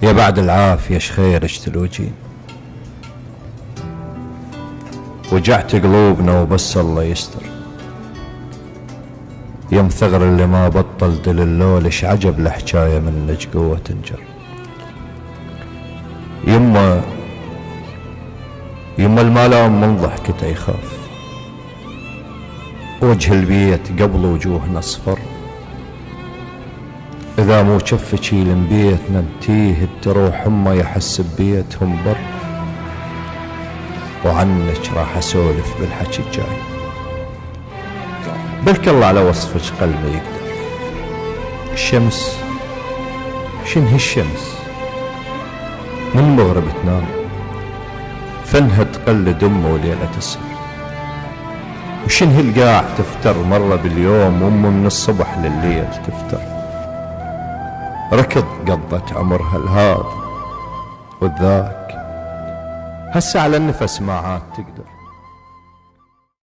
يا بعد العافية شخير اشتلوجين، وجعت قلوبنا وبس الله يستر. يم ثغر اللي ما بطل دل اللول، اش عجب الحكاية منك قوة تنجر. يما الملام من ضحكته يخاف، وجه البيت قبل وجوهنا اصفر. اذا مو شفك يلم بيتنا انتيه تروح امه يحس ببيتهم بر. وعنك راح اسولف بالحكي الجاي، بلك الله على وصفك قلبي يقدر. الشمس شنه الشمس من مغرب تنام، فنها تقلد امه وليلة تسر. وشنه القاع تفتر مرة باليوم، وامه من الصبح للليل تفتر. ركض قضت عمرها الهذا والذاك، هسه على النفس ما عاد تقدر.